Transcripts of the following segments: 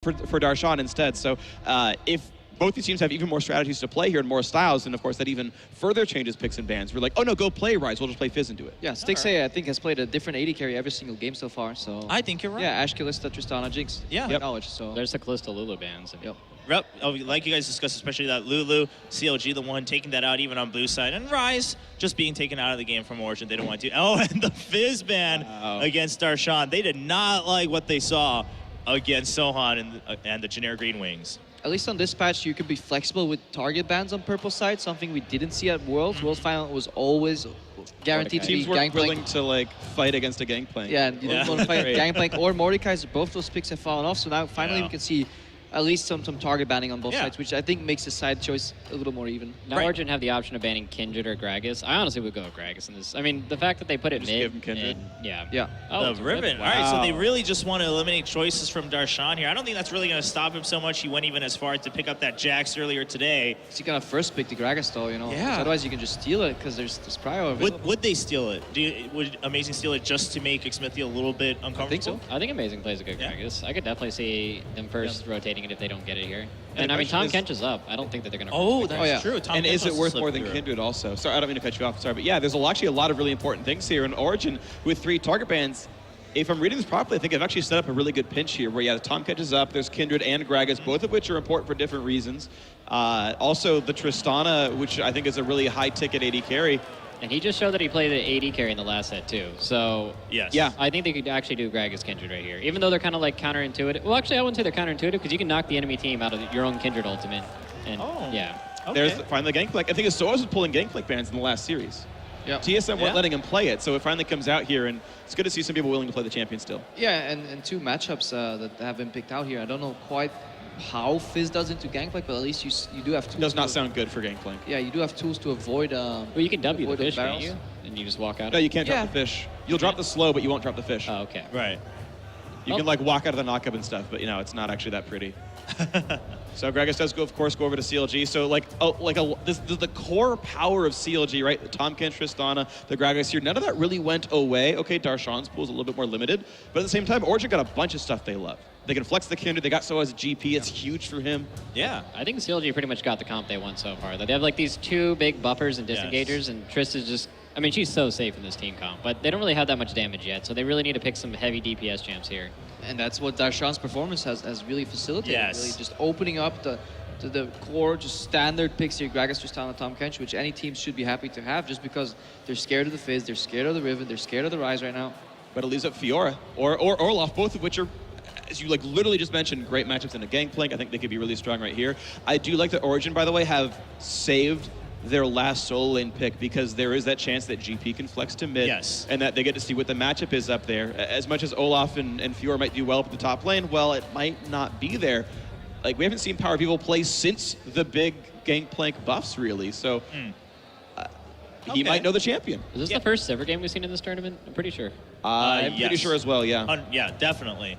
for Darshan instead. So if both these teams have even more strategies to play here and more styles, and of course that even further changes picks and bans. We're like, oh no, go play Rise, we'll just play Fizz and do it. Yeah, Stixay, I think, has played a different AD carry every single game so far, so... I think you're right. Yeah, Ashe, Kalista, Tristana, Jinx. Yeah. Knowledge, so... There's the Kalista Lulu bans. Yep. Like you guys discussed, especially that Lulu, CLG, the one taking that out even on blue side, and Rise just being taken out of the game from Origin. They don't want to. Oh, and the Fizz ban against Darshan. They did not like what they saw against Sohan and the generic Green Wings. At least on this patch, you can be flexible with target bans on purple side, something we didn't see at Worlds. Worlds Final was always guaranteed to be Teams weren't Gangplank. willing to like fight against a Gangplank. Yeah, you don't want to fight Gangplank or Mordekaiser. Both those picks have fallen off, so now finally we can see at least some target banning on both sides, which I think makes the side choice a little more even. Now Origin have the option of banning Kindred or Gragas. I honestly would go with Gragas in this. I mean, the fact that they put it Just mid, give him Kindred. yeah. Oh, the Ribbon. Wow. All right, so they really just want to eliminate choices from Darshan here. I don't think that's really going to stop him so much. He went even as far to pick up that Jax earlier today. So you gotta first pick the Gragas though, you know? Yeah. Otherwise you can just steal it because there's Prio available. Would they steal it? Would Amazing steal it just to make Xmithia a little bit uncomfortable? I think so. I think Amazing plays a good Gragas. I could definitely see them first rotating it if they don't get it here. And I mean, Tahm Kench is up. I don't think that they're going to... Oh, that's true. And is it worth more than Kindred also? Sorry, I don't mean to cut you off. Sorry, but yeah, there's actually a lot of really important things here. In Origin, with 3 target bans, if I'm reading this properly, I think I've actually set up a really good pinch here where, the Tahm Kench is up, there's Kindred and Gragas, both of which are important for different reasons. Also, the Tristana, which I think is a really high-ticket AD carry. And he just showed that he played an AD carry in the last set, too. So, yeah, I think they could actually do Gragas Kindred right here. Even though they're kind of like counterintuitive. Well, actually, I wouldn't say they're counterintuitive because you can knock the enemy team out of your own Kindred ultimate. And, Okay. There's finally the Gangplank. I think Soaz was pulling Gangplank bans in the last series. Yep. TSM weren't letting him play it, so it finally comes out here, and it's good to see some people willing to play the champion still. Yeah, and 2 matchups that have been picked out here. I don't know quite how Fizz does into Gangplank, but at least you do have tools. It does not sound good for Gangplank. Yeah, you do have tools to avoid... well, you can W the fish, can't you? And you just walk out? No, you can't drop the fish. You'll drop the slow, but you won't drop the fish. Oh, okay. Right. You can like walk out of the knockup and stuff, but it's not actually that pretty. So Gragas does of course go over to CLG. So the core power of CLG, right? The Tahm Kench, Tristana, the Gragas here. None of that really went away. Okay, Darshan's pool is a little bit more limited, but at the same time, Origin got a bunch of stuff they love. They can flex the Kindred. They got Soaz GP. It's huge for him. Yeah. I think CLG pretty much got the comp they want so far. They have like these 2 big buffers and disengagers, and Trist is just... I mean, she's so safe in this team comp, but they don't really have that much damage yet, so they really need to pick some heavy DPS champs here. And that's what Darshan's performance has really facilitated. Yes. Really just opening up the core, just standard picks here, Gragas, Tristana, Tahm Kench, which any team should be happy to have just because they're scared of the Fizz, they're scared of the Riven, they're scared of the Rise right now. But it leaves up Fiora or Orloff, both of which are, as you literally just mentioned, great matchups in a Gangplank. I think they could be really strong right here. I do like that Origin, by the way, have saved their last solo lane pick because there is that chance that GP can flex to mid and that they get to see what the matchup is up there. As much as Olaf and Fiora might do well up at the top lane, well, it might not be there. Like, we haven't seen Power People play since the big Gangplank buffs, really, so he might know the champion. Is this the first Sivir game we've seen in this tournament? I'm pretty sure. I'm pretty sure as well, yeah. Yeah, definitely.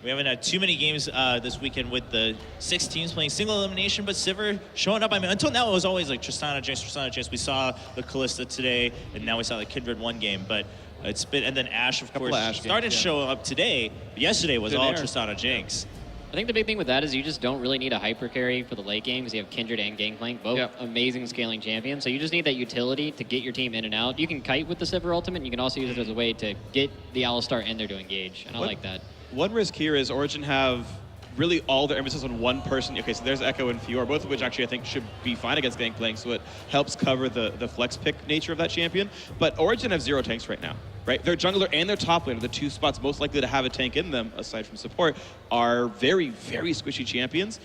We haven't had too many games this weekend with the 6 teams playing single elimination, but Sivir showing up. I mean, until now, it was always like Tristana, Jinx. We saw the Kalista today, and now we saw the Kindred 1 game, but it's been, and then Ashe, of course, started to show up today. Yesterday was all Tristana, Jinx. I think the big thing with that is you just don't really need a hyper carry for the late game because you have Kindred and Gangplank, both amazing scaling champions. So you just need that utility to get your team in and out. You can kite with the Sivir ultimate, and you can also use it as a way to get the Alistar in there to engage, and I like that. One risk here is Origin have really all their emphasis on one person. Okay, so there's Echo and Fiora, both of which actually I think should be fine against Gangplank, so it helps cover the flex pick nature of that champion. But Origin have 0 tanks right now, right? Their jungler and their top laner, the 2 spots most likely to have a tank in them, aside from support, are very, very squishy champions.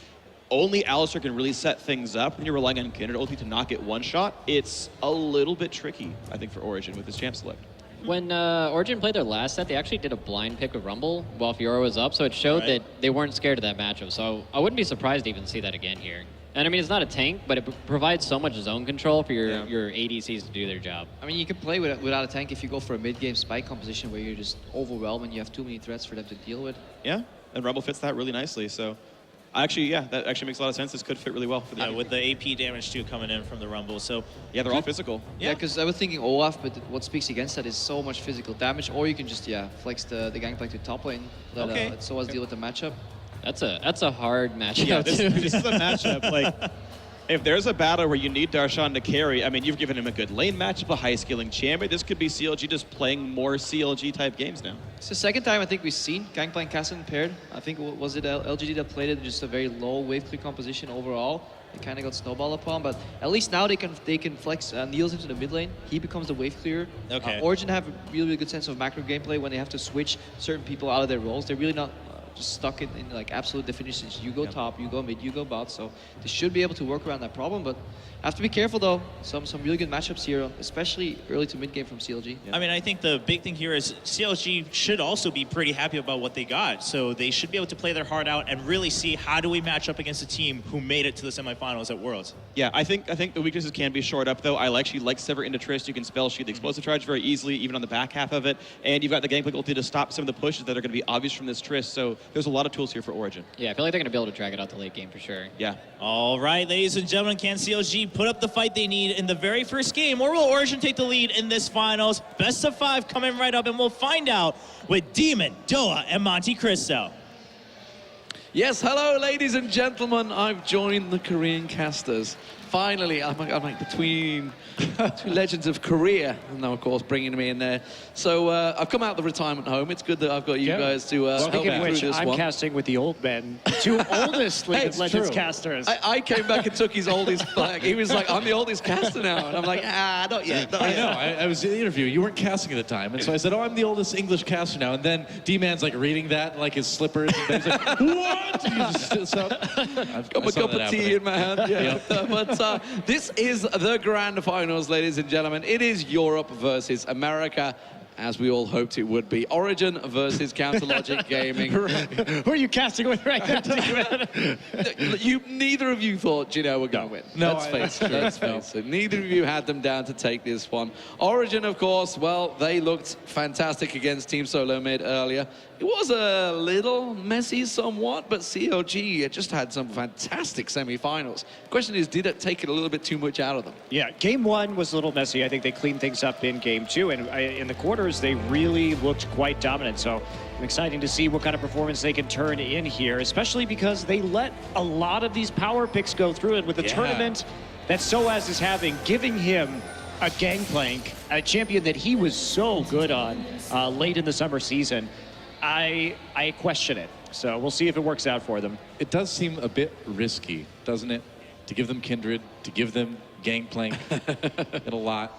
Only Alistar can really set things up when you're relying on Kindred ulti to not get one shot. It's a little bit tricky, I think, for Origin with this champ select. When Origen played their last set, they actually did a blind pick with Rumble while Fiora was up, so it showed that they weren't scared of that matchup. So I wouldn't be surprised to even see that again here. And I mean, it's not a tank, but it provides so much zone control for your ADCs to do their job. I mean, you can play without a tank if you go for a mid-game spike composition where you're just overwhelmed and you have too many threats for them to deal with. Yeah, and Rumble fits that really nicely, so... Actually, that actually makes a lot of sense. This could fit really well for them. Yeah, with the AP damage too coming in from the Rumble. So yeah, they're all physical. Yeah, because I was thinking Olaf, but what speaks against that is so much physical damage. Or you can just flex the Gangplank to top lane. Let Soaz deal with the matchup. That's a hard matchup. Yeah, this too. is a matchup. Like, if there's a battle where you need Darshan to carry, I mean, you've given him a good lane matchup, a high-skilling champion. This could be CLG just playing more CLG-type games now. It's the second time I think we've seen Gangplank Castle paired. I think, was it LGD that played it in just a very low wave clear composition overall? It kind of got snowballed upon, but at least now they can flex Niels into the mid lane. He becomes the wave clearer. Okay. Origin have a really good sense of macro gameplay when they have to switch certain people out of their roles. They're really not just stuck in like absolute definitions. You go top, you go mid, you go bot. So they should be able to work around that problem, but have to be careful though. Some really good matchups here, especially early to mid game from CLG. I mean, I think the big thing here is CLG should also be pretty happy about what they got. So they should be able to play their heart out and really see how do we match up against a team who made it to the semifinals at Worlds. Yeah, I think the weaknesses can be shored up, though. I actually like Sever into Trist. You can spell sheet the explosive charge very easily, even on the back half of it. And you've got the Gangplank ulti to stop some of the pushes that are going to be obvious from this Trist. So there's a lot of tools here for Origin. Yeah, I feel like they're going to be able to drag it out to late game for sure. Yeah. All right, ladies and gentlemen, can CLG put up the fight they need in the very first game, or will Origin take the lead in this finals? Best of 5 coming right up, and we'll find out with Demon, Doa, and Monte Cristo. Yes, hello, ladies and gentlemen. I've joined the Korean casters. Finally, I'm like between two legends of Korea, and now, of course, bringing me in there. So I've come out of the retirement home. It's good that I've got you guys to help me Speaking of through which, this I'm one. casting with the old men, two oldest League of Legends casters. I came back and took his oldest flag. He was like, I'm the oldest caster now. And I'm like, not yet. Not I yet. know. I was in the interview. You weren't casting at the time, and so I said, "Oh, I'm the oldest English caster now." And then D-Man's like reading that in, like his slippers, and he's like, "What?" And he just sits up. Got my cup of tea in my hand. Yeah. But this is the grand finals, ladies and gentlemen. It is Europe versus America, as we all hoped it would be. Origin versus Counterlogic Gaming. Who are you casting with right now? Neither of you thought Gino were going to win. No, Let's face it. Let's face it. Neither of you had them down to take this one. Origin, of course, well, they looked fantastic against Team Solo Mid earlier. It was a little messy somewhat, but CLG just had some fantastic semi-finals. The question is, did it take it a little bit too much out of them? Yeah, game 1 was a little messy. I think they cleaned things up in game 2, and in the quarters, they really looked quite dominant. So I'm excited to see what kind of performance they can turn in here, especially because they let a lot of these power picks go through it with the tournament that Soaz is having, giving him a Gangplank, a champion that he was so good on late in the summer season. I question it. So we'll see if it works out for them. It does seem a bit risky, doesn't it? To give them Kindred, to give them Gangplank, and a lot.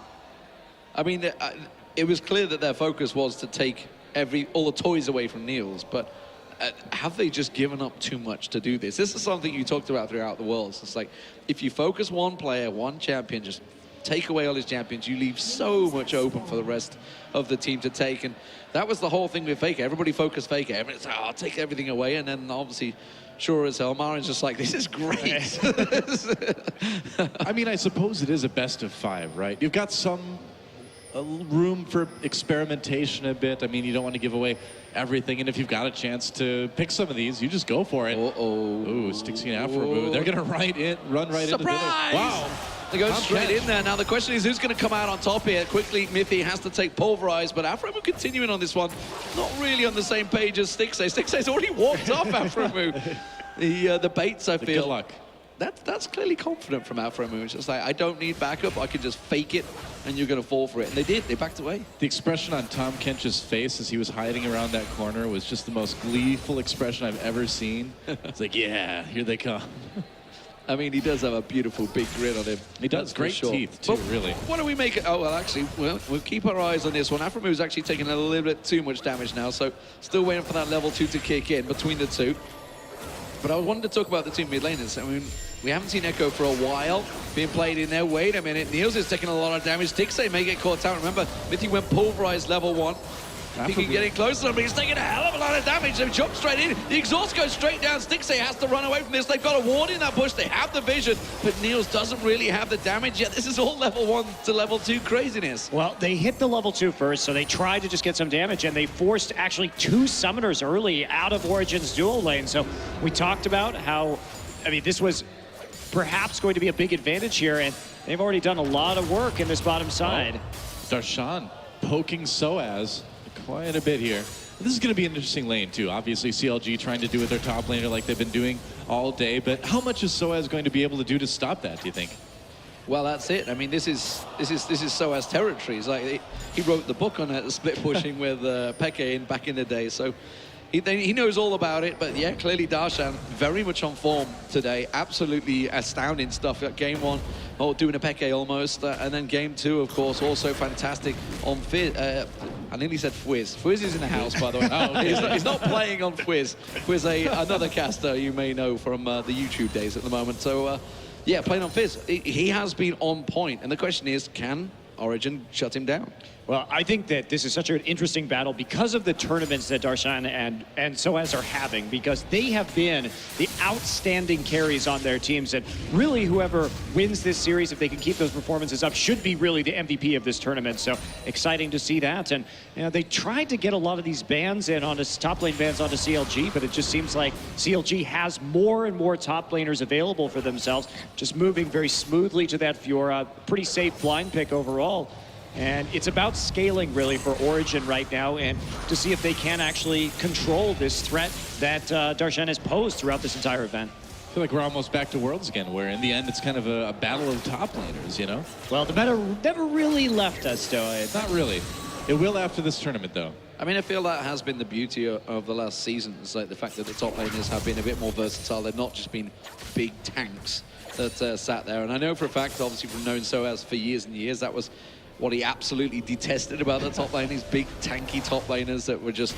I mean, it was clear that their focus was to take all the toys away from Niels, but have they just given up too much to do this? This is something you talked about throughout the Worlds. It's like, if you focus one player, one champion, just take away all his champions, you leave so much open for the rest of the team to take. And that was the whole thing with Faker. Everybody focused Faker. Everybody's like, I'll take everything away. And then obviously, sure as hell, Marin's just like, this is great. I mean, I suppose it is a best of 5, right? You've got some room for experimentation a bit. I mean, you don't want to give away everything, and if you've got a chance to pick some of these, you just go for it. Ooh, Stixie and Afro move. They're gonna run right into the wow. They go straight in there. Now the question is, who's going to come out on top here? Quickly, Mithy has to take Pulverize, but Afromu continuing on this one. Not really on the same page as Stixie. Stixie's already walked off Afromu. The baits, I feel. Good luck. That's clearly confident from Afromu. It's just like, I don't need backup. I can just fake it, and you're going to fall for it. And they did. They backed away. The expression on Tom Kench's face as he was hiding around that corner was just the most gleeful expression I've ever seen. It's like, yeah, here they come. I mean, he does have a beautiful big grin on him. He does. Great teeth, too, really. What do we make it? Oh, well, actually, we'll keep our eyes on this one. Afromu's actually taking a little bit too much damage now, so still waiting for that level 2 to kick in between the two. But I wanted to talk about the two mid laners. I mean, we haven't seen Echo for a while being played in there. Wait a minute. Niels is taking a lot of damage. Dixie may get caught out. Remember, Mithy went Pulverized level 1. He can get in closer, but he's taking a hell of a lot of damage. They jump straight in. The exhaust goes straight down. Stixie has to run away from this. They've got a ward in that bush. They have the vision, but Niels doesn't really have the damage yet. This is all level 1 to level 2 craziness. Well, they hit the level 2 first, so they tried to just get some damage, and they forced actually 2 summoners early out of Origin's dual lane. So we talked about how, I mean, this was perhaps going to be a big advantage here, and they've already done a lot of work in this bottom side. Darshan poking Soaz quite a bit here. This is going to be an interesting lane, too. Obviously, CLG trying to do with their top laner like they've been doing all day. But how much is Soaz going to be able to do to stop that, do you think? Well, that's it. I mean, this is Soaz territory. It's like he wrote the book on split pushing with Peke back in the day. So he knows all about it. But yeah, clearly Darshan very much on form today. Absolutely astounding stuff at game one, doing a Peke almost, and then game two, of course, also fantastic on Fizz. I nearly said Fizz. Fizz is in the house, by the way. Oh, okay. He's not playing on Fizz. Fizz, another caster you may know from the YouTube days at the moment. So. Yeah, playing on Fizz. He has been on point, and the question is, can Origen shut him down? Well, I think that this is such an interesting battle because of the tournaments that Darshan and Soaz are having, because they have been the outstanding carries on their teams, and really whoever wins this series, if they can keep those performances up, should be really the MVP of this tournament. So exciting to see that. And you know, they tried to get a lot of these bans in on his top lane bans onto CLG, but it just seems like CLG has more and more top laners available for themselves, just moving very smoothly to that Fiora. Pretty safe blind pick overall. And it's about scaling, really, for Origen right now, and to see if they can actually control this threat that Darshan has posed throughout this entire event. I feel like we're almost back to Worlds again, where in the end it's kind of a battle of top laners, you know? Well, the meta never really left us, though. Not really. It will after this tournament, though. I mean, I feel that has been the beauty of the last seasons, like the fact that the top laners have been a bit more versatile. They've not just been big tanks that sat there. And I know for a fact, obviously, from knowing Soaz for years and years, that was what he absolutely detested about the top lane, these big tanky top laners that were just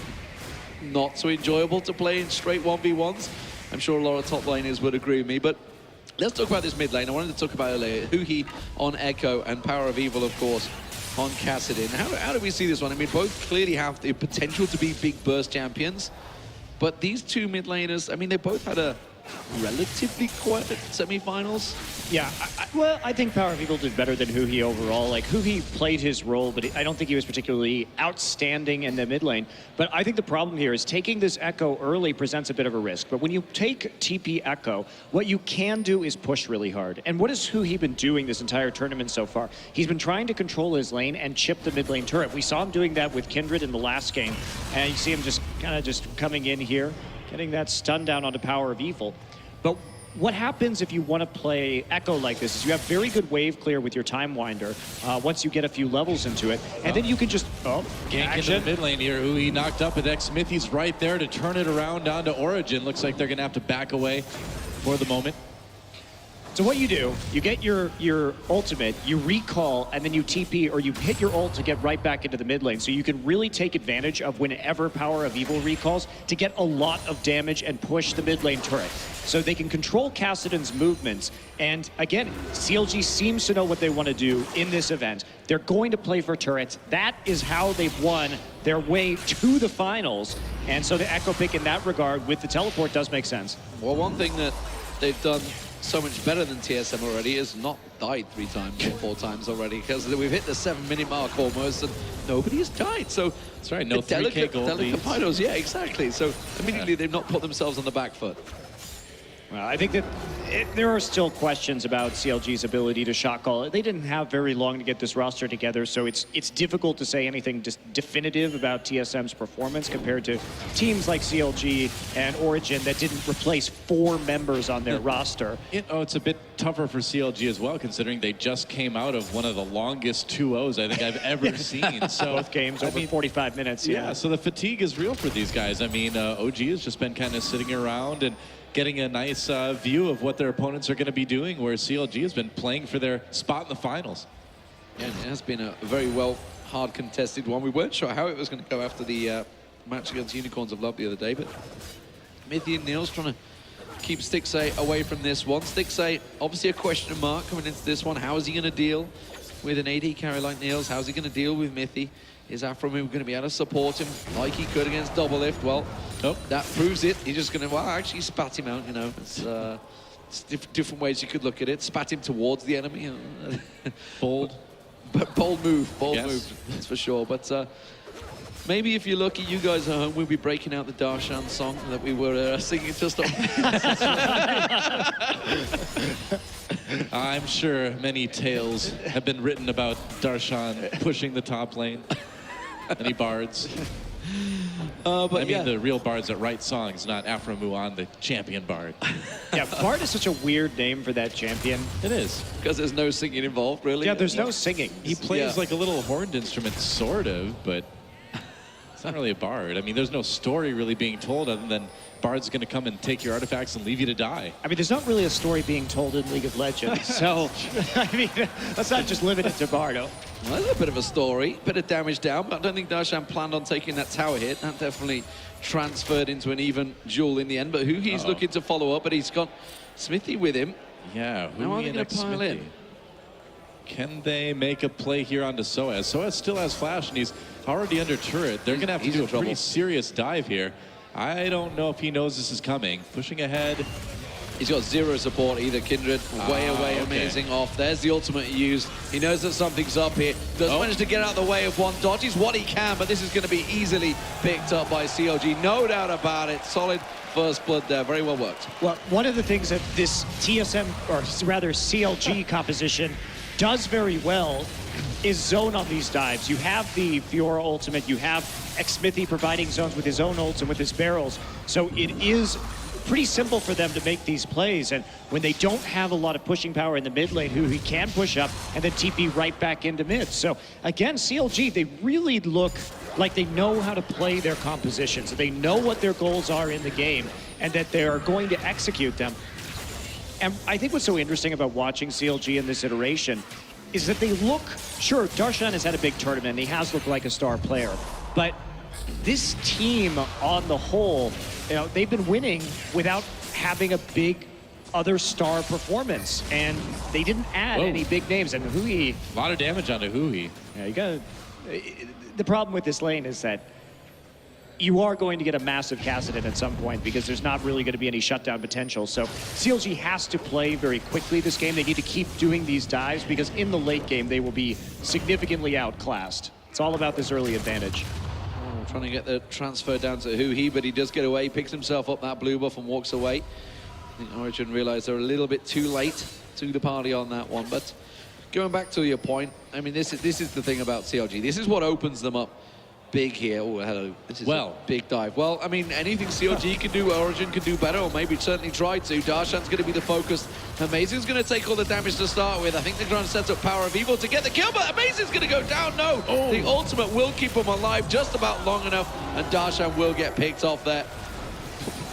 not so enjoyable to play in straight 1v1s. I'm sure a lot of top laners would agree with me, but let's talk about this mid lane. I wanted to talk about earlier, Huhi on Echo and Power of Evil, of course, on Kassadin. How do we see this one? I mean, both clearly have the potential to be big burst champions, but these two mid laners, I mean, they both had a relatively quiet semi-finals. Yeah, well, I think Power of Evil did better than Huhi overall. Like, Huhi played his role, but I don't think he was particularly outstanding in the mid lane. But I think the problem here is taking this Echo early presents a bit of a risk. But when you take TP Echo, what you can do is push really hard. And what has Huhi been doing this entire tournament so far? He's been trying to control his lane and chip the mid lane turret. We saw him doing that with Kindred in the last game. And you see him just kind of just coming in here, getting that stun down onto Power of Evil. But what happens if you want to play Echo like this is you have very good wave clear with your Time Winder once you get a few levels into it. And then you can just, Gank into the mid lane here. He knocked up with X Smithy's right there to turn it around onto Origen. Looks like they're going to have to back away for the moment. So what you do, you get your ultimate, you recall, and then you TP, or you hit your ult to get right back into the mid lane. So you can really take advantage of whenever Power of Evil recalls to get a lot of damage and push the mid lane turret. So they can control Kassadin's movements. And again, CLG seems to know what they want to do in this event. They're going to play for turrets. That is how they've won their way to the finals. And so the Echo pick in that regard with the teleport does make sense. Well, one thing that they've done so much better than TSM already is not died 3 times or 4 times already, because we've hit the 7-minute mark almost and nobody has died. So that's right, no 3K gold leads. Finals, yeah, exactly. So immediately they've not put themselves on the back foot. Well, I think that there are still questions about CLG's ability to shot call. They didn't have very long to get this roster together, so it's difficult to say anything just definitive about TSM's performance compared to teams like CLG and Origen that didn't replace 4 members on their roster. It's a bit tougher for CLG as well, considering they just came out of one of the longest 2-0s I think I've ever seen. So both games over 45 minutes. Yeah, so the fatigue is real for these guys. I mean, OG has just been kind of sitting around and getting a nice view of what their opponents are going to be doing, where CLG has been playing for their spot in the finals. Yeah, it has been a very hard contested one. We weren't sure how it was going to go after the match against Unicorns of Love the other day, but Mithy and Niels trying to keep Stixxay away from this one. Stixxay, obviously a question mark coming into this one. How is he going to deal with an AD carry like Niels? How's he going to deal with Mithy? Is Afromu going to be able to support him like he could against Doublelift? Well, that proves it. He's just going to, actually spat him out, you know. It's different ways you could look at it. Spat him towards the enemy. Bold. Bold move, that's for sure. But maybe if you're lucky, you guys at home will be breaking out the Darshan song that we were singing just on. I'm sure many tales have been written about Darshan pushing the top lane. Any bards? But I mean, yeah. the real bards that write songs, not Afro Muan, the champion bard. Yeah, Bard is such a weird name for that champion. It is. Because there's no singing involved, really. Yeah, there's no singing. He plays Yeah. like a little horned instrument, sort of, but it's not really a bard. I mean, there's no story really being told other than Bard's going to come and take your artifacts and leave you to die. I mean, there's not really a story being told in League of Legends, so I mean, let's not just limit it to Bardo. Well, there's a bit of a story, bit of damage down, but I don't think Darshan planned on taking that tower hit. That definitely transferred into an even duel in the end, but he's looking to follow up, but he's got Smithy with him. Yeah, Now are they Hui and going to pile in? Smithy. Can they make a play here onto Soaz? Soaz still has flash, and he's already under turret. They're going to have to He's do in a pretty trouble. serious dive here. I don't know if he knows this is coming. Pushing ahead. He's got zero support either. Kindred way away, okay. amazing off. There's the ultimate he used. He knows that something's up here. Does manage to get out of the way of one. Dodges what he can, but this is going to be easily picked up by CLG. No doubt about it. Solid first blood there. Very well worked. Well, one of the things that this TSM, or rather CLG composition does very well is zone on these dives. You have the Fiora ultimate, you have Xmithy providing zones with his own ults and with his barrels. So it is pretty simple for them to make these plays. And when they don't have a lot of pushing power in the mid lane, who he can push up and then TP right back into mid. So again, CLG, they really look like they know how to play their compositions. They know what their goals are in the game and that they are going to execute them. And I think what's so interesting about watching CLG in this iteration is that they look, sure, Darshan has had a big tournament and he has looked like a star player, but this team on the whole, you know, they've been winning without having a big other star performance, and they didn't add any big names. And Hui, A lot of damage onto Hui. yeah, you got the problem with this lane is that you are going to get a massive Kassadin at some point because there's not really going to be any shutdown potential. So CLG has to play very quickly this game. They need to keep doing these dives because in the late game, they will be significantly outclassed. It's all about this early advantage. Oh, trying to get the transfer down to Hui, but he does get away, picks himself up that blue buff and walks away. I think Origin realized they're a little bit too late to the party on that one. But going back to your point, I mean, this is the thing about CLG. This is what opens them up big here. Oh, hello. This is a big dive. Well, I mean, anything CLG can do, Origin can do better, or maybe certainly try to. Darshan's going to be the focus. Amazing's going to take all the damage to start with. I think they're trying to set up Power of Evil to get the kill, but Amazing's going to go down. No, the ultimate will keep him alive just about long enough, and Darshan will get picked off there.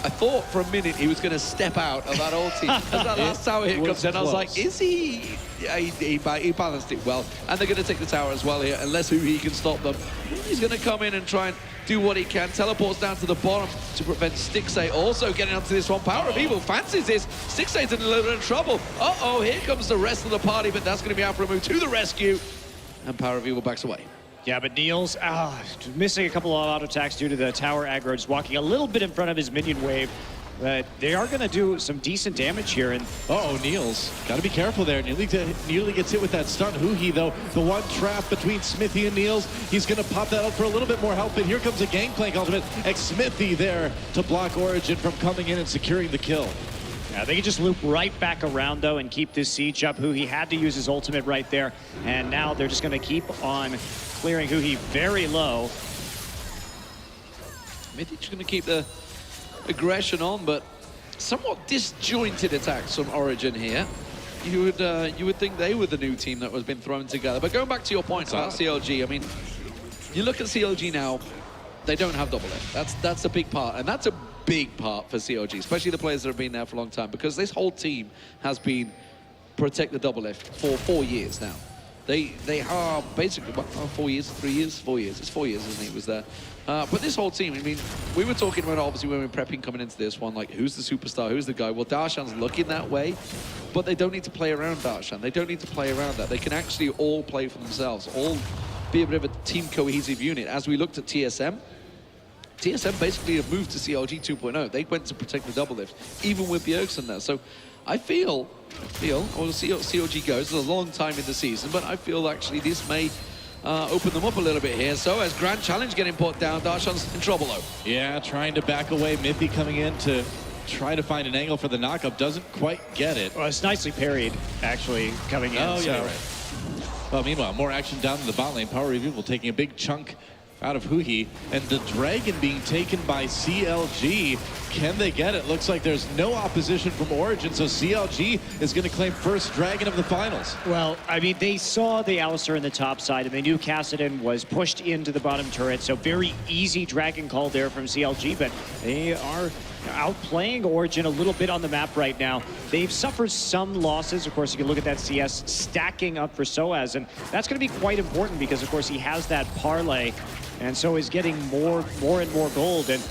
I thought for a minute he was going to step out of that ulti as that last tower hit comes in. I was like, is he? Yeah, he balanced it well. And they're going to take the tower as well here, unless he can stop them. He's going to come in and try and do what he can. Teleports down to the bottom to prevent Stixay also getting onto this one. Power of Evil fancies this. Stixay's in a little bit of trouble. Uh-oh, here comes the rest of the party, but that's going to be Afromu to the rescue. And Power of Evil backs away. Yeah, but Niels, missing a couple of auto attacks due to the tower aggro, just walking a little bit in front of his minion wave. But they are going to do some decent damage here. And Niels, got to be careful there. Nearly gets hit with that stun. Hui, though, the one trap between Smithy and Niels. He's going to pop that up for a little bit more help. And here comes a Gangplank ultimate. Smithy there to block Origin from coming in and securing the kill. Yeah, they can just loop right back around, though, and keep this siege up. Hui had to use his ultimate right there. And now they're just going to keep on clearing Hui very low. Mythic's going to keep the aggression on, but somewhat disjointed attacks from Origin here. You would think they were the new team that was been thrown together. But going back to your point about CLG, I mean, you look at CLG now, they don't have double F. That's a big part, and that's a big part for CLG, especially the players that have been there for a long time, because this whole team has been protect the double F for 4 years now. They are basically, what, 4 years, 3 years? 4 years. It's 4 years, isn't it? It was there. But this whole team, I mean, we were talking about, obviously, when we were prepping coming into this one, like, who's the superstar, who's the guy? Well, Darshan's looking that way, but they don't need to play around Darshan. They don't need to play around that. They can actually all play for themselves, all be a bit of a team cohesive unit. As we looked at TSM basically have moved to CLG 2.0. They went to protect the double lift, even with Bjergsen there. So I feel, we'll see how CLG goes. It's a long time in the season, but I feel actually this may open them up a little bit here. So as Grand Challenge getting put down, Darshan's in trouble though. Yeah, trying to back away. Mithy coming in to try to find an angle for the knockup. Doesn't quite get it. Well, it's nicely parried, actually, coming in. Oh, so. yeah, right. Well, meanwhile, more action down in the bot lane. Power of Evil taking a big chunk out of Huhi, and the Dragon being taken by CLG. Can they get it? Looks like there's no opposition from Origen, so CLG is going to claim first Dragon of the finals. Well, I mean, they saw the Alistar in the top side, and they knew Kassadin was pushed into the bottom turret, so very easy Dragon call there from CLG, but they are outplaying Origen a little bit on the map right now. They've suffered some losses. Of course, you can look at that CS stacking up for Soaz, and that's going to be quite important because, of course, he has that parlay, and so is getting more and more gold. And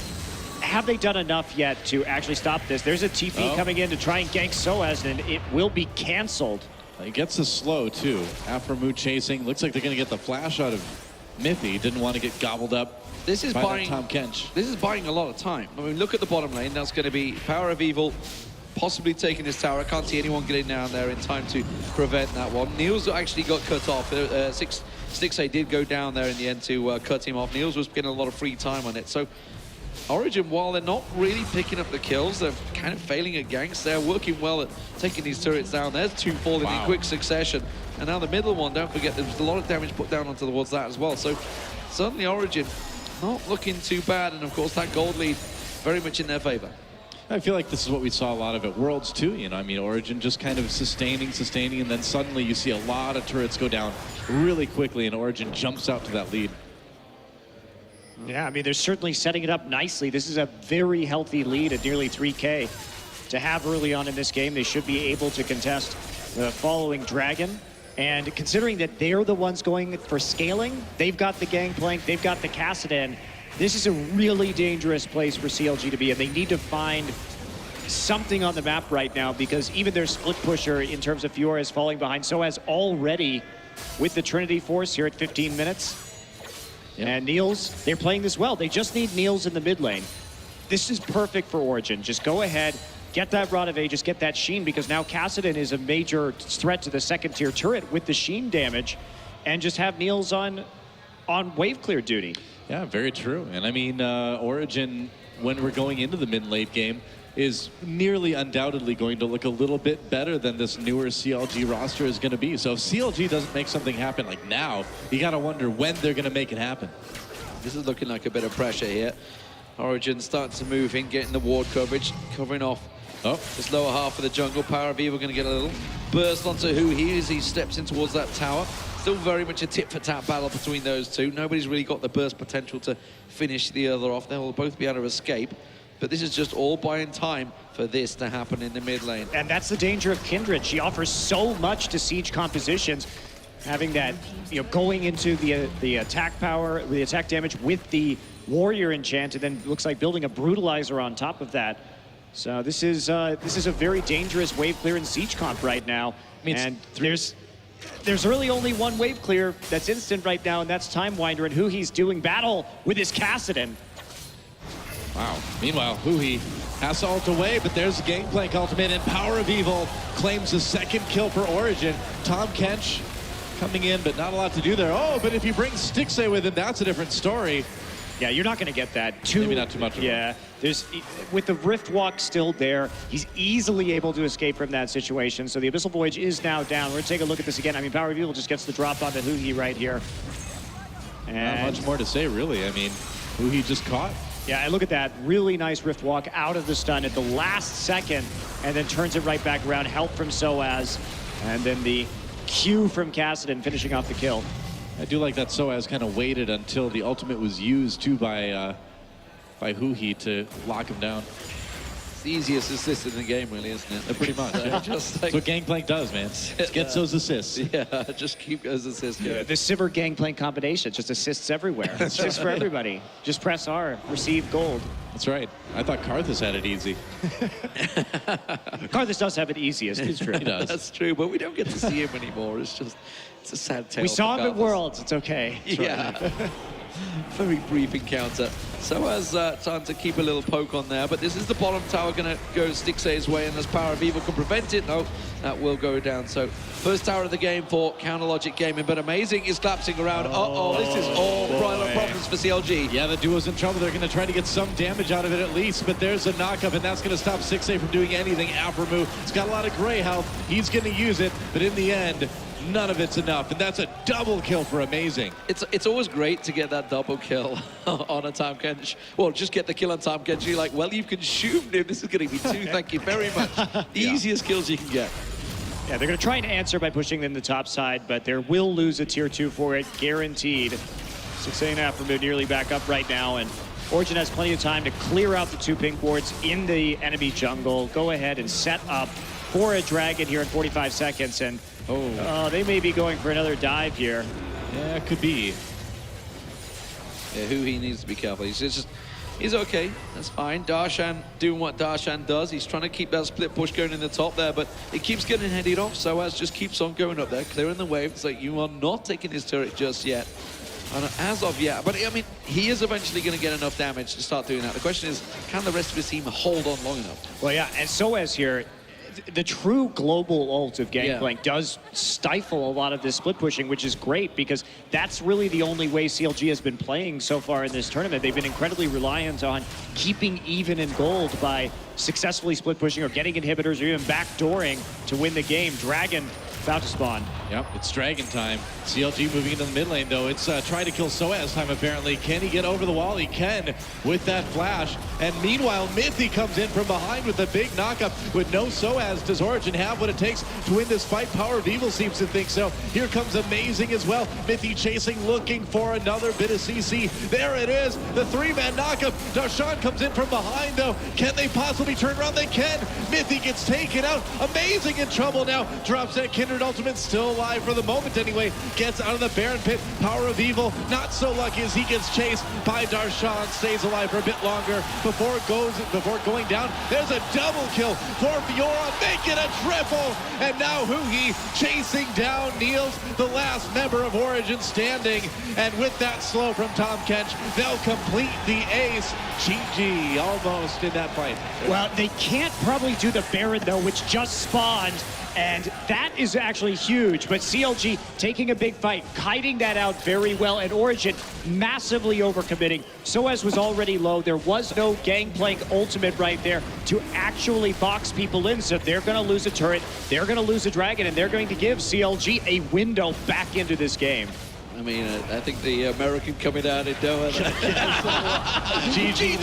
have they done enough yet to actually stop this? There's a TP coming in to try and gank Soaz, and it will be canceled. He gets the slow, too. Aframu chasing. Looks like they're going to get the flash out of Mithy. Didn't want to get gobbled up. This is buying Tom Kench. This is buying a lot of time. I mean, look at the bottom lane. That's going to be Power of Evil possibly taking this tower. I can't see anyone getting down there in time to prevent that one. Niels actually got cut off. 6A did go down there in the end to cut him off. Niels was getting a lot of free time on it. So Origen, while they're not really picking up the kills, they're kind of failing at ganks. They're working well at taking these turrets down. There's two falling in quick succession. And now the middle one, don't forget, there's a lot of damage put down onto towards that as well. So certainly Origen not looking too bad. And of course, that gold lead very much in their favor. I feel like this is what we saw a lot of at Worlds too, you know. I mean, Origen just kind of sustaining, and then suddenly you see a lot of turrets go down really quickly, and Origen jumps out to that lead. Yeah, I mean, they're certainly setting it up nicely. This is a very healthy lead at nearly 3K. To have early on in this game, they should be able to contest the following Dragon. And considering that they're the ones going for scaling, they've got the Gangplank, they've got the Kassadin. This is a really dangerous place for CLG to be, and they need to find something on the map right now because even their split pusher in terms of Fiora is falling behind. So as already with the Trinity Force here at 15 minutes. And Niels, they're playing this well. They just need Niels in the mid lane. This is perfect for Origen. Just go ahead, get that Rod of Aegis, get that Sheen, because now Kassadin is a major threat to the second tier turret with the Sheen damage, and just have Niels on wave clear duty. Yeah, very true. And I mean, Origen, when we're going into the mid-late game, is nearly undoubtedly going to look a little bit better than this newer CLG roster is going to be. So if CLG doesn't make something happen like now, you got to wonder when they're going to make it happen. This is looking like a bit of pressure here. Origen starting to move in, getting the ward coverage, covering off this lower half of the jungle. Power of Evil going to get a little burst onto Huhi as he steps in towards that tower. Still very much a tit-for-tat battle between those two. Nobody's really got the burst potential to finish the other off. They'll both be able to escape. But this is just all buying time for this to happen in the mid lane. And that's the danger of Kindred. She offers so much to Siege compositions. Having that, you know, going into the attack power, the attack damage with the Warrior enchant, and then looks like building a Brutalizer on top of that. So this is a very dangerous wave clear in Siege comp right now. And there's really only one wave clear that's instant right now, and that's Timewinder, and Huhi's doing battle with his Kassadin. Wow. Meanwhile, Huhi has to ult away, but there's the Gangplank ultimate, and Power of Evil claims the second kill for Origen. Tom Kench coming in, but not a lot to do there. Oh, but if you bring Stixay with him, that's a different story. Yeah, you're not going to get that. Maybe not too much of Yeah, with the Rift Walk still there, he's easily able to escape from that situation. So the Abyssal Voyage is now down. We're going to take a look at this again. I mean, Power of Evil just gets the drop onto Huhi right here. And not much more to say, really. I mean, Huhi just caught. Yeah, and look at that. Really nice Rift Walk out of the stun at the last second, and then turns it right back around. Help from Soaz, and then the Q from Kassadin finishing off the kill. I do like that Soaz kind of waited until the ultimate was used too by Huhi to lock him down. It's the easiest assist in the game, really, isn't it? Pretty much. Yeah. Just That's what Gangplank does, man. Just gets those assists. Yeah, just keep those assists going. The Sivir Gangplank combination just assists everywhere. It's just for everybody. Just press R, receive gold. That's right. I thought Karthus had it easy. Karthus does have it easiest, it's true. He does. That's true, but we don't get to see him anymore. It's a sad tale. We saw him for at Karthus. Worlds, it's okay. Yeah. Very brief encounter. So has time to keep a little poke on there, but this is the bottom tower going to go Stixay's way, and as Power of Evil can prevent it, no, that will go down. So first tower of the game for Counter Logic Gaming, but amazing is collapsing around. This is all problems for CLG. Yeah, the duo's in trouble. They're going to try to get some damage out of it at least, but there's a knockup, and that's going to stop 6A from doing anything. Aframu, he's got a lot of gray health. He's going to use it, but in the end, none of it's enough. And that's a double kill for Amazing. It's always great to get that double kill on a Tahm Kench. Well, just get the kill on Tahm Kench. You're like, well, you consumed him. This is going to be two. Thank you very much. The easiest kills you can get. Yeah, they're going to try and answer by pushing them the top side, but they will lose a tier 2 for it, guaranteed. 6.5 from nearly back up right now, and Origen has plenty of time to clear out the 2 pink wards in the enemy jungle, go ahead and set up for a dragon here in 45 seconds, and they may be going for another dive here. Yeah, it could be. Yeah, who he needs to be careful. He's okay. That's fine. Darshan doing what Darshan does. He's trying to keep that split push going in the top there, but it keeps getting headed off. Soaz just keeps on going up there, clearing the wave. It's like, you are not taking his turret just yet. And as of yet, but I mean, he is eventually going to get enough damage to start doing that. The question is, can the rest of his team hold on long enough? Well, yeah, and Soaz here, the true global ult of Gangplank does stifle a lot of this split pushing, which is great because that's really the only way CLG has been playing so far in this tournament. They've been incredibly reliant on keeping even in gold by successfully split pushing or getting inhibitors or even backdooring to win the game. Dragon about to spawn. Yep, it's Dragon time. CLG moving into the mid lane, though. It's trying to kill Soaz time, apparently. Can he get over the wall? He can with that flash. And meanwhile, Mythy comes in from behind with a big knockup. With no Soaz, does Origen have what it takes to win this fight? Power of Evil seems to think so. Here comes Amazing as well. Mythy chasing, looking for another bit of CC. There it is, the 3-man knockup. Darshan comes in from behind, though. Can they possibly turn around? They can. Mythy gets taken out. Amazing in trouble now. Drops that Kindred ultimate, still alive for the moment anyway. Gets out of the Baron pit. Power of Evil, not so lucky as he gets chased by Darshan. Stays alive for a bit longer before going down. There's a double kill for Fiora, make it a triple. And now Huhi chasing down Niels, the last member of Origen standing. And with that slow from Tahm Kench, they'll complete the ace. GG, almost in that fight. Well, they can't probably do the Baron, though, which just spawned. And that is actually huge, but CLG taking a big fight, kiting that out very well, and Origen massively overcommitting. Soaz was already low. There was no Gangplank ultimate right there to actually box people in, so they're going to lose a turret, they're going to lose a dragon, and they're going to give CLG a window back into this game. I mean, I think the American coming out in Doha. GG.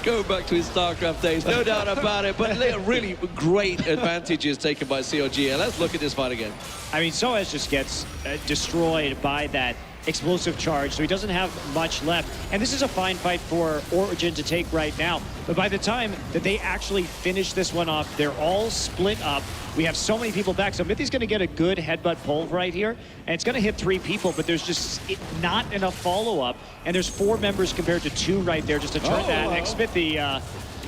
Go back to his StarCraft days, no doubt about it. But really great advantages taken by CLG. And let's look at this fight again. I mean, Soaz just gets destroyed by that explosive charge, so he doesn't have much left. And this is a fine fight for Origen to take right now. But by the time that they actually finish this one off, they're all split up. We have so many people back, so Mythy's going to get a good headbutt pull right here, and it's going to hit 3 people, but there's just not enough follow-up, and there's 4 members compared to 2 right there just to turn that. Xmithy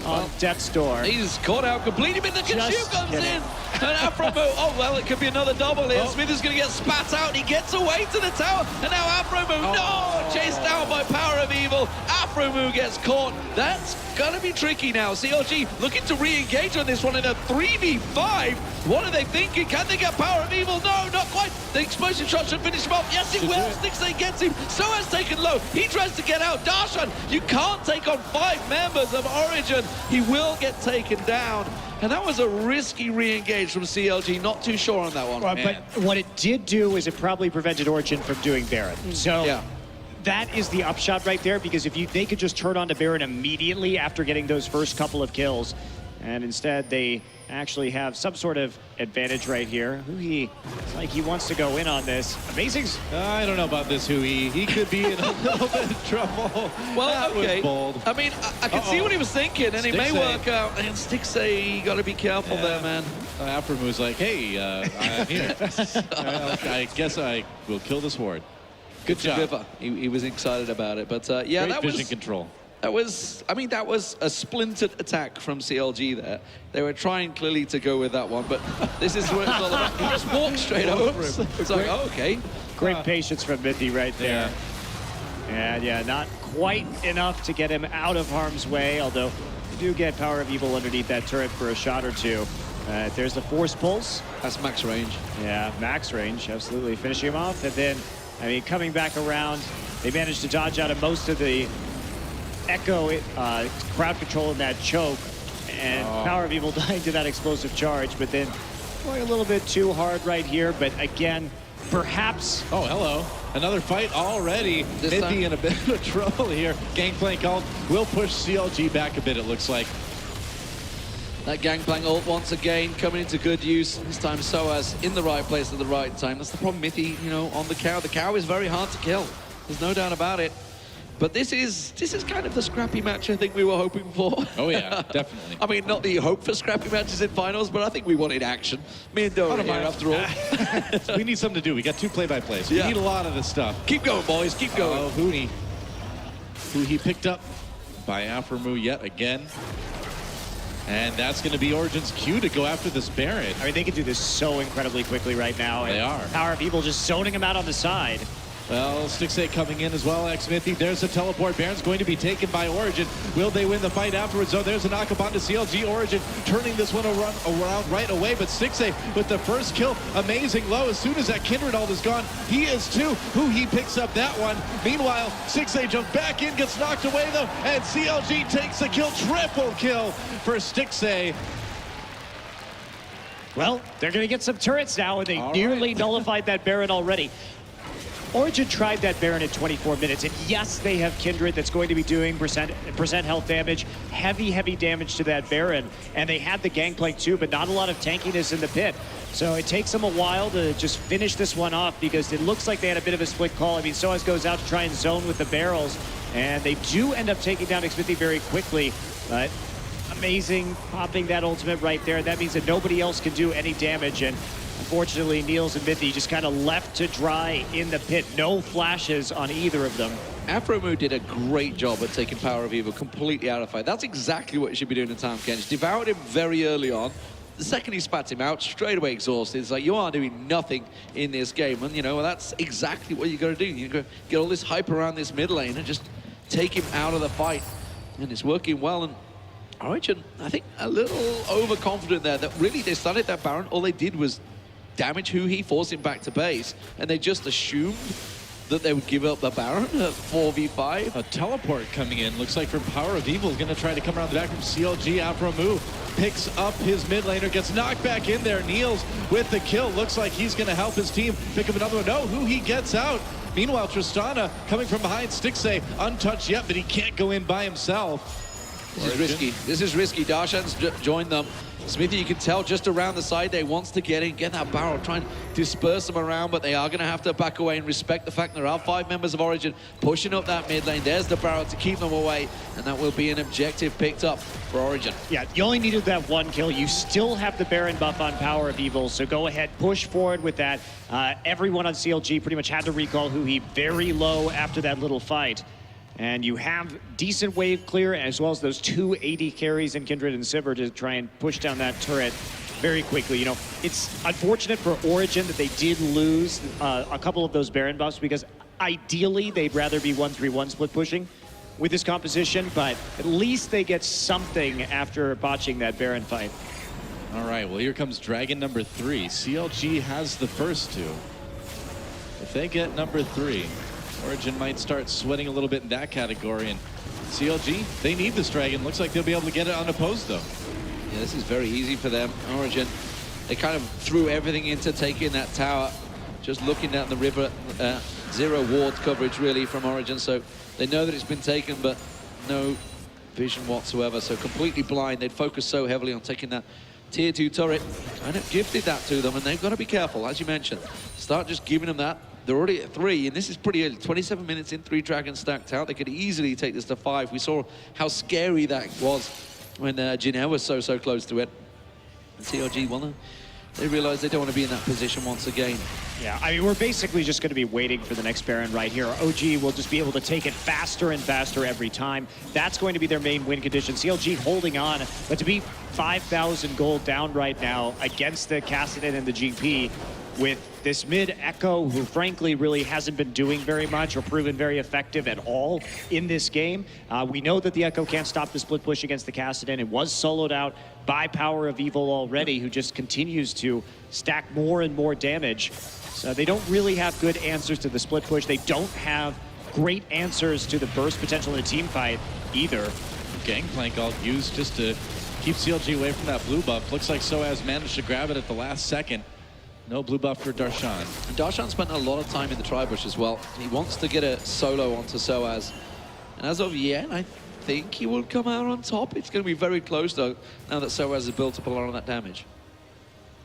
on death's door. He's caught out completely, but the consume comes in. And Afro Moo, oh well, it could be another double here. Smith is going to get spat out. He gets away to the tower, and now Afro Moo, no! Chased down by Power of Evil. Afro Moo gets caught. That's going to be tricky now. CLG looking to re-engage on this one in a 3v5. What are they thinking? Can they get Power of Evil? No, not quite. The explosive shot should finish him off. Yes, it will. Stixay gets him. Soaz taken low. He tries to get out. Darshan, you can't take on 5 members of Origen. He will get taken down. And that was a risky re-engage from CLG. Not too sure on that one. But what it did do is it probably prevented Origen from doing Baron. So yeah. That is the upshot right there, because if they could just turn on to Baron immediately after getting those first couple of kills, and instead they actually have some sort of advantage right here. Huhi, it's like he wants to go in on this. Amazing's... I don't know about this Huhi. He could be in a little bit of trouble. Well, that okay. was bold. I mean, I can see what he was thinking, and it may work out. And Stixay, you got to be careful there, man. Afro was like, hey, I'm here. I guess I will kill this horde. Good job. River. He was excited about it, but yeah, Great that vision was control. That was, I mean, that was a splintered attack from CLG there. They were trying clearly to go with that one, but this is what it's all about. He just walked straight over him. It's like, oh, okay. Great patience from Mythy right there. And yeah, not quite enough to get him out of harm's way, although you do get Power of Evil underneath that turret for a shot or 2. There's the Force Pulse. That's max range. Yeah, max range, absolutely. Finishing him off, and then, I mean, coming back around, they managed to dodge out of most of the Echo crowd control in that choke, and Power of Evil dying to that explosive charge, but then going a little bit too hard right here, but again, perhaps. Oh, hello. Another fight already. This Mithy time- in a bit of trouble here. Gangplank ult will push CLG back a bit, it looks like. That Gangplank ult once again coming into good use. This time Soaz in the right place at the right time. That's the problem, Mithy, you know, on the cow. The cow is very hard to kill. There's no doubt about it. But this is kind of the scrappy match I think we were hoping for. Oh, yeah, definitely. I mean, not that you hope for scrappy matches in finals, but I think we wanted action. Me and Dora here, after all. We need something to do. We got 2 play-by-plays. Yeah. We need a lot of this stuff. Keep going, boys. Keep going. Oh, Hooney. Who he picked up by Aframu yet again. And that's going to be Origen's cue to go after this Baron. I mean, they can do this so incredibly quickly right now. They and are. Power of Evil just zoning him out on the side. Well, Stixay coming in as well, X-Mithy. There's a teleport. Baron's going to be taken by Origen. Will they win the fight afterwards? Oh, there's a knock-up onto CLG. Origen turning this one around right away, but Stixay with the first kill. Amazing low. As soon as that Kindred ult is gone, he is too. Who he picks up that one. Meanwhile, Stixay jumps back in, gets knocked away though, and CLG takes the kill. Triple kill for Stixay. Well, they're going to get some turrets now, and they All nearly right. nullified that Baron already. Origen tried that Baron in 24 minutes, and yes, they have Kindred that's going to be doing percent health damage, heavy damage to that Baron, and they had the Gangplank too, but not a lot of tankiness in the pit. So it takes them a while to just finish this one off because it looks like they had a bit of a split call. I mean, Soaz goes out to try and zone with the barrels, and they do end up taking down Xmithy very quickly, but amazing popping that ultimate right there. That means that nobody else can do any damage, and unfortunately, Niels and Mithy just kind of left to dry in the pit. No flashes on either of them. Aframu did a great job at taking Power of Evil completely out of fight. That's exactly what you should be doing in Time Kench. Devoured him very early on. The second he spat him out, straight away exhausted. It's like, you are doing nothing in this game. And, you know, that's exactly what you got to do. You got to get all this hype around this mid lane and just take him out of the fight. And it's working well. And Origin, I think, a little overconfident there. That really, they started that Baron. All they did was damage who he, forced him back to base, and they just assumed that they would give up the Baron at 4v5. A teleport coming in. Looks like from Power of Evil is going to try to come around the back from CLG. Aframu picks up his mid laner, gets knocked back in there. Niels with the kill. Looks like he's going to help his team pick up another one. No, who he gets out. Meanwhile, Tristana coming from behind. Stixay untouched yet, but he can't go in by himself. This is risky. This is risky. Darshan's joined them. Smithy, you can tell just around the side there, wants to get in, get that barrel, try and disperse them around, but they are going to have to back away and respect the fact there are 5 members of Origin pushing up that mid lane. There's the barrel to keep them away, and that will be an objective picked up for Origin. Yeah, you only needed that one kill. You still have the Baron buff on Power of Evil, so go ahead, push forward with that. Everyone on CLG pretty much had to recall who he very low after that little fight. And you have decent wave clear, as well as those 2 AD carries in Kindred and Sivir to try and push down that turret very quickly. You know, it's unfortunate for Origin that they did lose a couple of those Baron buffs, because ideally they'd rather be 1-3-1 split pushing with this composition, but at least they get something after botching that Baron fight. All right, well, here comes Dragon number 3. CLG has the first 2. If they get number 3, Origin might start sweating a little bit in that category, and CLG, they need this Dragon. Looks like they'll be able to get it unopposed, though. Yeah, this is very easy for them. Origin, they kind of threw everything into taking that tower, just looking down the river. 0 ward coverage, really, from Origin, so they know that it's been taken, but no vision whatsoever, so completely blind. They'd focus so heavily on taking that tier 2 turret, kind of gifted that to them, and they've got to be careful, as you mentioned. Start just giving them that. They're already at 3, and this is pretty early. 27 minutes in, 3 dragons stacked out. They could easily take this to 5. We saw how scary that was when Jin was so close to it. And CLG, well, they realize they don't want to be in that position once again. Yeah, I mean, we're basically just going to be waiting for the next Baron right here. OG will just be able to take it faster and faster every time. That's going to be their main win condition. CLG holding on, but to be 5,000 gold down right now against the Kassadin and the GP, with this mid Echo, who frankly really hasn't been doing very much or proven very effective at all in this game. We know that the Echo can't stop the split push against the Kassadin. It was soloed out by Power of Evil already, who just continues to stack more and more damage. So they don't really have good answers to the split push. They don't have great answers to the burst potential in a team fight either. Gangplank all used just to keep CLG away from that blue buff. Looks like Soaz managed to grab it at the last second. No blue buff for Darshan. And Darshan spent a lot of time in the tri-bush as well. He wants to get a solo onto Soaz. And as of yet, I think he will come out on top. It's going to be very close, though, now that Soaz has built up a lot of that damage.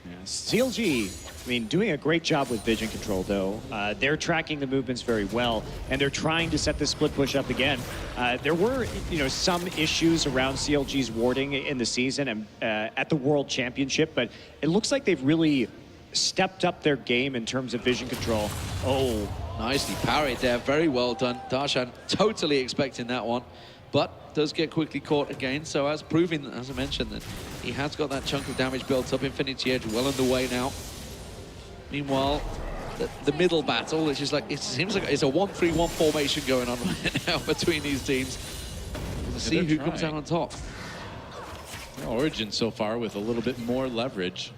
Yeah, CLG, I mean, doing a great job with vision control, though. They're tracking the movements very well, and they're trying to set the split push up again. There were, some issues around CLG's warding in the season and at the World Championship, but it looks like they've really stepped up their game in terms of vision control. Oh, nicely parried there. Very well done. Darshan totally expecting that one, but does get quickly caught again. So as proving, as I mentioned, that he has got that chunk of damage built up. Infinity Edge well underway now. Meanwhile, the middle battle, which is like, it seems like it's a 1-3-1 formation going on right now between these teams. We'll see who comes out on top. Origen so far with a little bit more leverage.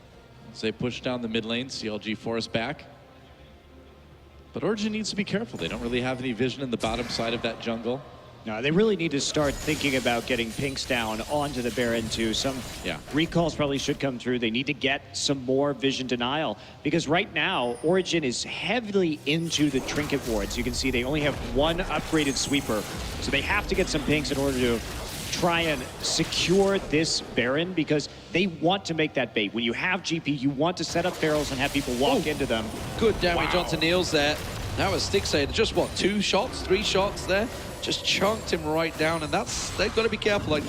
As they push down the mid lane, CLG force back. But Origen needs to be careful. They don't really have any vision in the bottom side of that jungle. no, they really need to start thinking about getting pinks down onto the Baron too. Some recalls probably should come through. They need to get some more vision denial because right now, Origen is heavily into the trinket wards. You can see they only have one upgraded sweeper. So they have to get some pinks in order to try and secure this Baron because they want to make that bait. When you have GP, you want to set up barrels and have people walk into them. Good damage onto Niels there. That was Stixxay. Just what, 2 shots, 3 shots there? Just chunked him right down, and they've got to be careful. Like,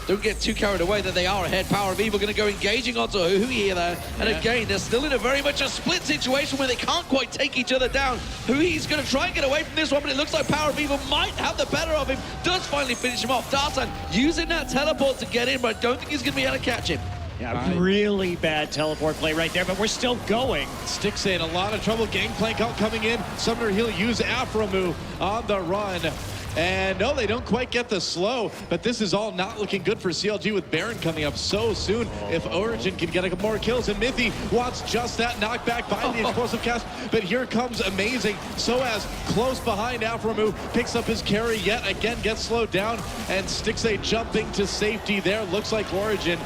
don't get too carried away that they are ahead. Power of Evil going to go engaging onto Hui there. And again, they're still in a very much a split situation where they can't quite take each other down. Hui's going to try and get away from this one, but it looks like Power of Evil might have the better of him. Does finally finish him off. Darshan using that teleport to get in, but I don't think he's going to be able to catch him. Yeah, really bad teleport play right there, but we're still going. Stixxay in a lot of trouble. Gangplank out coming in. Summoner he'll use Aframu on the run. And no, they don't quite get the slow, but this is all not looking good for CLG with Baron coming up so soon. If Origen can get a couple more kills, and Mithy wants just that knockback by the explosive cast, but here comes Amazing. Soaz close behind Aframu, picks up his carry yet again, gets slowed down, and Stixxay jumping to safety there. Looks like Origen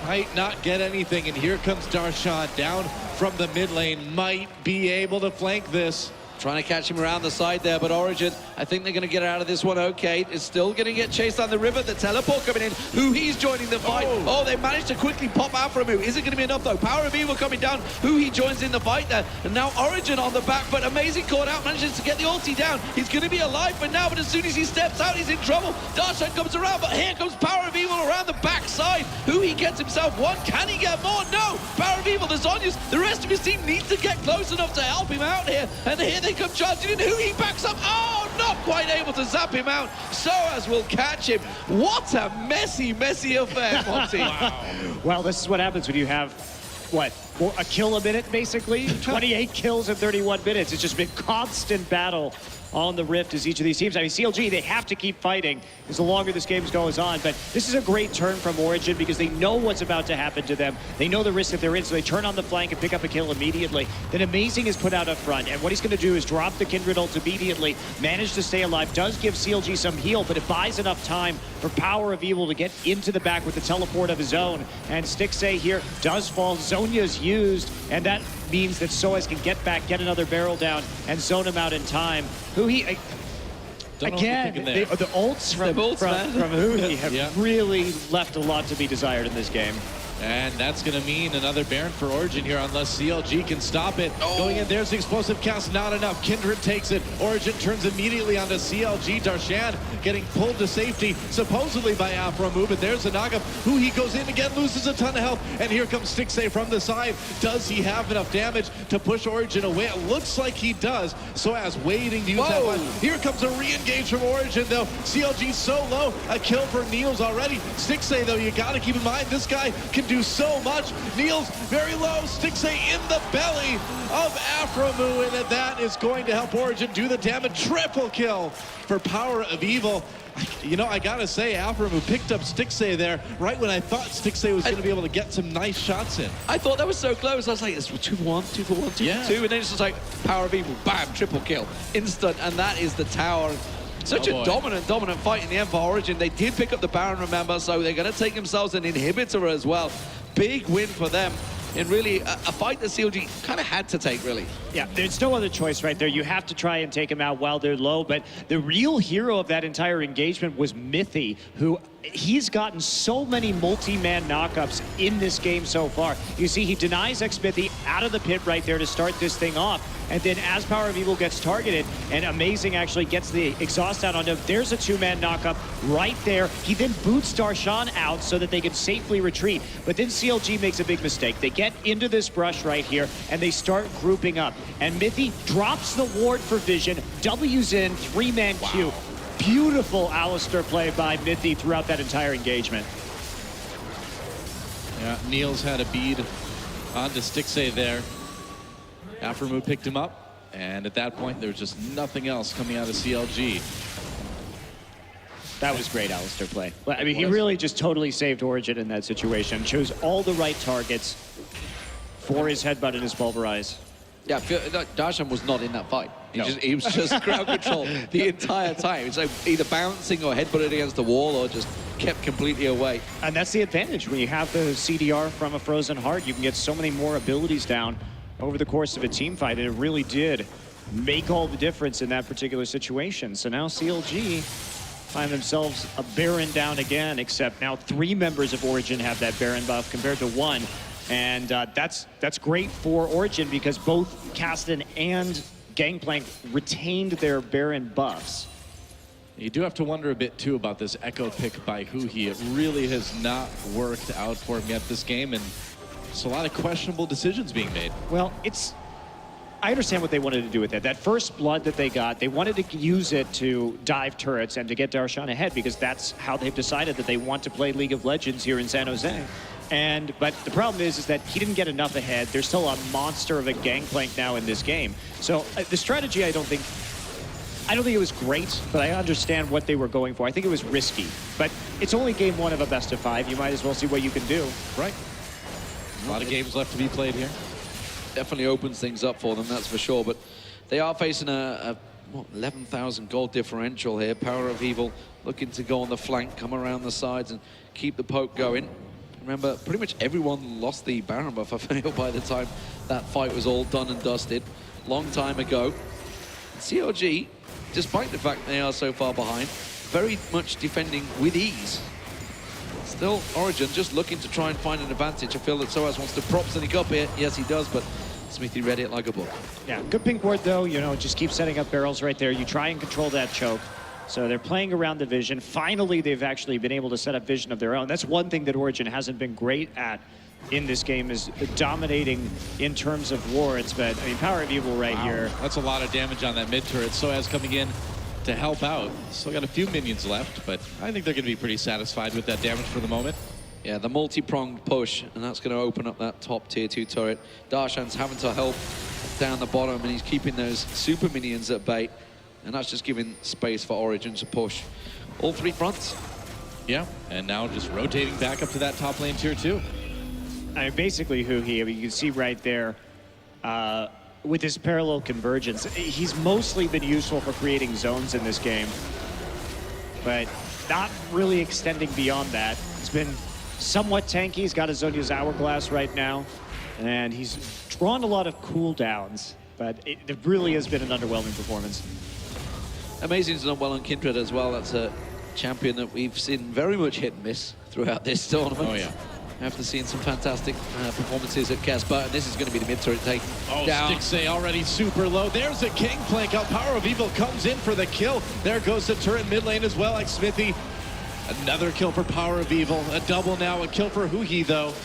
might not get anything, and here comes Darshan down from the mid lane, might be able to flank this. Trying to catch him around the side there, but Origen, I think they're going to get out of this one okay. It's still going to get chased down the river. The teleport coming in. He's joining the fight. Oh, they managed to quickly pop out from him. Is it going to be enough, though? Power of Evil coming down. He joins in the fight there. And now Origen on the back, but Amazing caught out, manages to get the ulti down. He's going to be alive for now, but as soon as he steps out, he's in trouble. Darshan comes around, but here comes Power of Evil around the backside. He gets himself one. Can he get more? No! Power of Evil, the Zhonya's, the rest of his team needs to get close enough to help him out here. And here they come charging in. He backs up. Oh, not quite able to zap him out. Soaz will catch him. What a messy, messy affair, Monty. Well, this is what happens when you have, what, a kill a minute, basically? 28 kills in 31 minutes. It's just been constant battle on the Rift as each of these teams. I mean, CLG, they have to keep fighting as the longer this game goes on, but this is a great turn from Origen because they know what's about to happen to them. They know the risk that they're in, so they turn on the flank and pick up a kill immediately. Then Amazing is put out up front, and what he's going to do is drop the Kindred ult immediately, manage to stay alive, does give CLG some heal, but it buys enough time for Power of Evil to get into the back with the teleport of his own. And Stixxay here does fall. Zhonya's used, and that means that Soaz can get back, get another barrel down, and zone him out in time. Again, the ults from Hui have really left a lot to be desired in this game. And that's going to mean another Baron for Origen here unless CLG can stop it. Going in, there's the explosive cast, not enough. Kindred takes it. Origen turns immediately onto CLG. Darshan getting pulled to safety, supposedly by Aframu, but there's a knockup. He goes in again, loses a ton of health, and here comes Stixxay from the side. Does he have enough damage to push Origen away? It looks like he does. Soaz waiting to use that one. Here comes a re-engage from Origen, though. CLG so low, a kill for Niels already. Stixxay, though, you got to keep in mind, this guy can do so much. Niels very low, Stixxay in the belly of Aframu, and that is going to help Origen do the damage. Triple kill for Power of Evil. You know, I gotta say, Aframu picked up Stixxay there right when I thought Stixxay was gonna be able to get some nice shots in. I thought that was so close. I was like, it's 2 for 1, 2 for 1, 2 for 2, and then it's just like Power of Evil, bam, triple kill, instant, and that is the tower. Such Oh, a boy. dominant fight in the end for Origin. They did pick up the Baron, remember, so they're going to take themselves an inhibitor as well. Big win for them in really a fight that CLG kind of had to take, really. Yeah, there's no other choice right there. You have to try and take them out while they're low, but the real hero of that entire engagement was Mithy, who he's gotten so many multi-man knockups in this game so far. You see, he denies Xmithy out of the pit right there to start this thing off, and then as Power of Evil gets targeted, and Amazing actually gets the exhaust out on him, there's a two-man knockup right there. He then boots Darshan out so that they can safely retreat, but then CLG makes a big mistake. They get into this brush right here, and they start grouping up. And Mithy drops the ward for Vision, W's in, three-man Q. Beautiful Alistair play by Mithy throughout that entire engagement. Yeah, Niels had a bead onto Stixay there. Afremu picked him up, and at that point, there was just nothing else coming out of CLG. That was great Alistair play. But, I mean, he really just totally saved Origin in that situation. Chose all the right targets for his headbutt and his pulverize. Yeah, Darshan was not in that fight. No. He was just crowd control the entire time. It's like either bouncing or headbutted against the wall or just kept completely away. And that's the advantage. When you have the CDR from a Frozen Heart, you can get so many more abilities down over the course of a team fight, and it really did make all the difference in that particular situation. So now CLG find themselves a Baron down again, except now 3 members of Origin have that Baron buff compared to 1. And that's great for Origin because both Kasten and Gangplank retained their Baron buffs. You do have to wonder a bit, too, about this Echo pick by Huhi. It really has not worked out for him yet this game, and just a lot of questionable decisions being made. Well, I understand what they wanted to do with it. That first blood that they got, they wanted to use it to dive turrets and to get Darshan ahead because that's how they've decided that they want to play League of Legends here in San Jose. But the problem is that he didn't get enough ahead. There's still a monster of a Gangplank now in this game. So the strategy, I don't think it was great, but I understand what they were going for. I think it was risky, but it's only game 1 of a best of 5. You might as well see what you can do. Right. A lot of games left to be played here. Definitely opens things up for them, that's for sure. But they are facing a 11,000 gold differential here. Power of Evil looking to go on the flank, come around the sides and keep the poke going. Remember, pretty much everyone lost the Baron buff, I feel, by the time that fight was all done and dusted. Long time ago. CLG, despite the fact they are so far behind, very much defending with ease. Still, Origin just looking to try and find an advantage. I feel that Soaz wants to prop something up here. Yes, he does, but Smithy read it like a book. Yeah, good pink ward though, just keep setting up barrels right there. You try and control that choke. So they're playing around the vision. Finally, they've actually been able to set up vision of their own. That's one thing that Origin hasn't been great at in this game, is dominating in terms of wards. But, I mean, Power of Evil right here. That's a lot of damage on that mid turret. Soaz coming in to help out. Still got a few minions left, but I think they're going to be pretty satisfied with that damage for the moment. Yeah, the multi-pronged push, and that's going to open up that top tier 2 turret. Darshan's having to help down the bottom, and he's keeping those super minions at bay. And that's just giving space for Origin to push all 3 fronts. Yeah, and now just rotating back up to that top lane tier 2. I mean, basically, Huhi, I mean, you can see right there, with his parallel convergence, he's mostly been useful for creating zones in this game, but not really extending beyond that. He's been somewhat tanky. He's got a Zonia's Hourglass right now, and he's drawn a lot of cooldowns, but it really has been an underwhelming performance. Amazing's done well on Kindred as well. That's a champion that we've seen very much hit and miss throughout this tournament. Oh, yeah. After seeing some fantastic performances at Casper, and this is going to be the mid turret taken down. Stixay already super low. There's a Gangplank out. Power of Evil comes in for the kill. There goes the turret mid lane as well, like Smithy. Another kill for Power of Evil. A double now, a kill for Huhi though.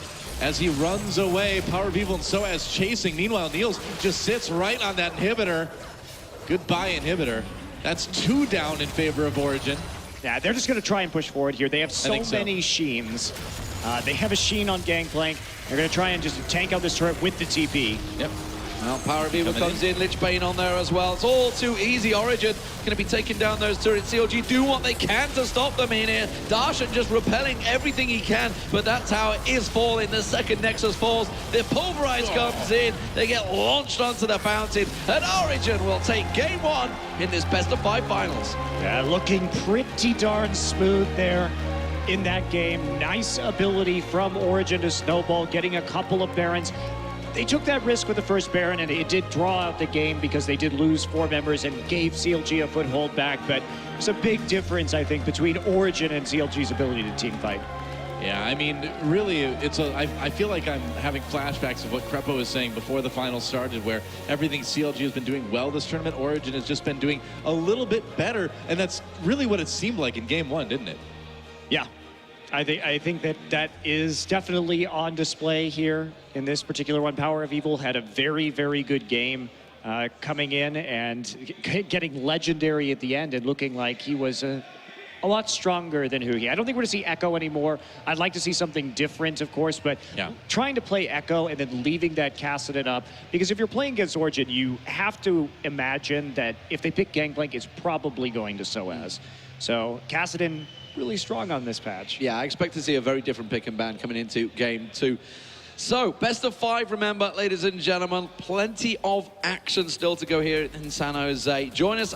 As he runs away, Power of Evil and Soaz chasing. Meanwhile, Niels just sits right on that inhibitor. Goodbye, inhibitor. That's 2 down in favor of Origin. Yeah, they're just going to try and push forward here. They have so many Sheens. They have a Sheen on Gangplank. They're going to try and just tank out this turret with the TP. Yep. Well, Power of Evil comes in, Lich Bane on there as well. It's all too easy. Origen going to be taking down those turrets. CLG do what they can to stop them in here. Darshan just repelling everything he can, but that tower is falling. The second Nexus falls. The Pulverize comes in. They get launched onto the fountain, and Origen will take game 1 in this best-of-5 finals. Yeah, looking pretty darn smooth there in that game. Nice ability from Origen to snowball, getting a couple of Barons. They took that risk with the first Baron, and it did draw out the game because they did lose 4 members and gave CLG a foothold back. But there's a big difference, I think, between Origen and CLG's ability to team fight. Yeah, I mean, really, I feel like I'm having flashbacks of what Crepo was saying before the final started, where everything CLG has been doing well this tournament, Origen has just been doing a little bit better, and that's really what it seemed like in game 1, didn't it? Yeah, I think that is definitely on display here in this particular one. Power of Evil had a very, very good game coming in and getting legendary at the end and looking like he was a lot stronger than Hugi. I don't think we're going to see Echo anymore. I'd like to see something different, of course, but trying to play Echo and then leaving that Kassadin up, because if you're playing against Origen, you have to imagine that if they pick Gangplank, it's probably going to Soaz. So Kassadin really strong on this patch. Yeah, I expect to see a very different pick and ban coming into game 2. So, best of 5, remember, ladies and gentlemen, plenty of action still to go here in San Jose. Join us